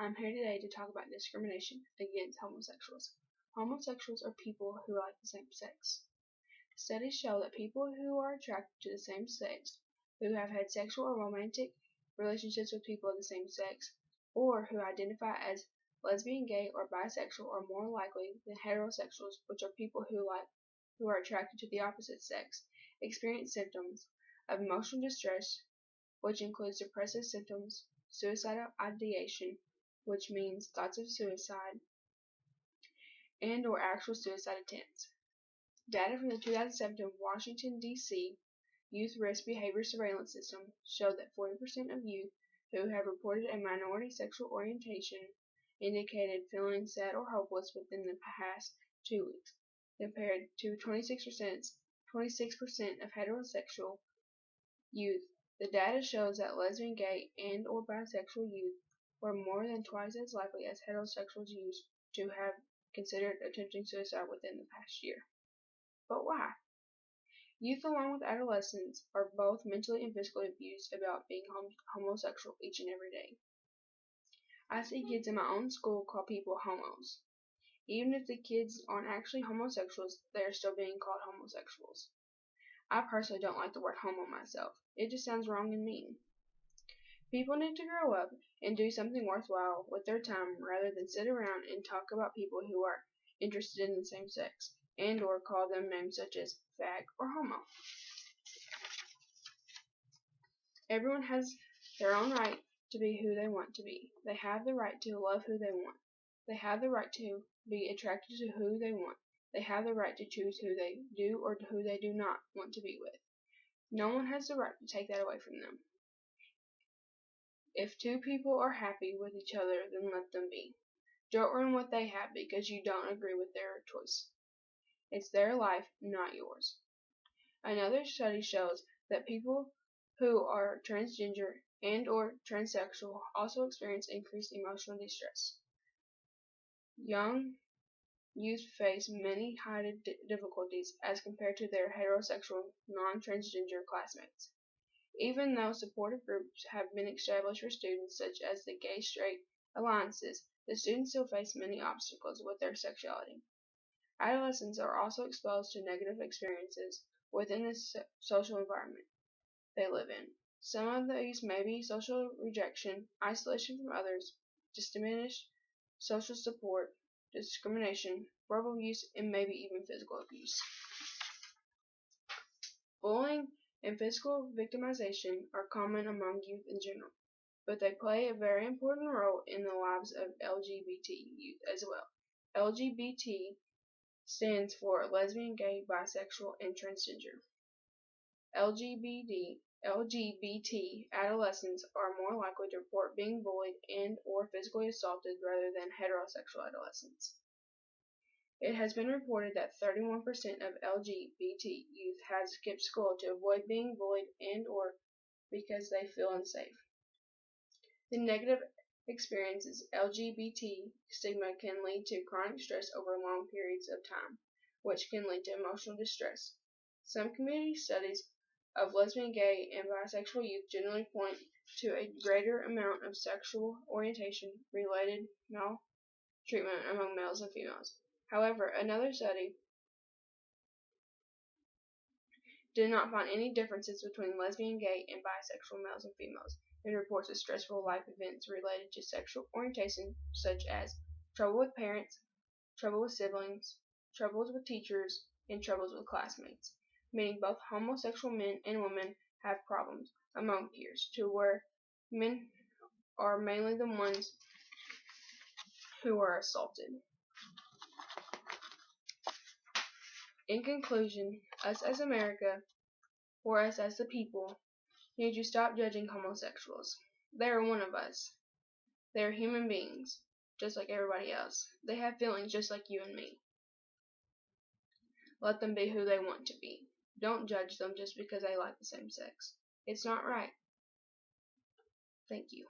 I'm here today to talk about discrimination against homosexuals. Homosexuals are people who like the same sex. Studies show that people who are attracted to the same sex, who have had sexual or romantic relationships with people of the same sex, or who identify as lesbian, gay, or bisexual are more likely than heterosexuals, which are people who are attracted to the opposite sex, experience symptoms of emotional distress, which includes depressive symptoms, suicidal ideation, which means thoughts of suicide, and or actual suicide attempts. Data from the 2017 Washington, D.C. Youth Risk Behavior Surveillance System showed that 40% of youth who have reported a minority sexual orientation indicated feeling sad or hopeless within the past 2 weeks, compared to 26% of heterosexual youth. The data shows that lesbian, gay, and or bisexual youth were more than twice as likely as heterosexual youth to have considered attempting suicide within the past year. But why? Youth along with adolescents are both mentally and physically abused about being homosexual each and every day. I see kids in my own school call people homos. Even if the kids aren't actually homosexuals, they are still being called homosexuals. I personally don't like the word homo myself. It just sounds wrong and mean. People need to grow up and do something worthwhile with their time rather than sit around and talk about people who are interested in the same sex and or call them names such as fag or homo. Everyone has their own right to be who they want to be. They have the right to love who they want. They have the right to be attracted to who they want. They have the right to choose who they do or who they do not want to be with. No one has the right to take that away from them. If two people are happy with each other, then let them be. Don't ruin what they have because you don't agree with their choice. It's their life, not yours. Another study shows that people who are transgender and or transsexual also experience increased emotional distress. Young youth face many hidden difficulties as compared to their heterosexual, non-transgender classmates. Even though supportive groups have been established for students, such as the gay-straight alliances, the students still face many obstacles with their sexuality. Adolescents are also exposed to negative experiences within the social environment they live in. Some of these may be social rejection, isolation from others, diminished social support, discrimination, verbal abuse, and maybe even physical abuse. Bullying and physical victimization are common among youth in general, but they play a very important role in the lives of LGBT youth as well. LGBT stands for lesbian, gay, bisexual, and transgender. LGBT adolescents are more likely to report being bullied and or physically assaulted rather than heterosexual adolescents. It has been reported that 31% of LGBT youth has skipped school to avoid being bullied and or because they feel unsafe. The negative experiences LGBT stigma can lead to chronic stress over long periods of time, which can lead to emotional distress. Some community studies of lesbian, gay, and bisexual youth generally point to a greater amount of sexual orientation-related maltreatment among males and females. However, another study did not find any differences between lesbian, gay, and bisexual males and females. It reports of stressful life events related to sexual orientation, such as trouble with parents, trouble with siblings, troubles with teachers, and troubles with classmates, meaning both homosexual men and women have problems among peers, to where men are mainly the ones who are assaulted. In conclusion, us as America, or us as the people, need to stop judging homosexuals. They are one of us. They are human beings, just like everybody else. They have feelings just like you and me. Let them be who they want to be. Don't judge them just because they like the same sex. It's not right. Thank you.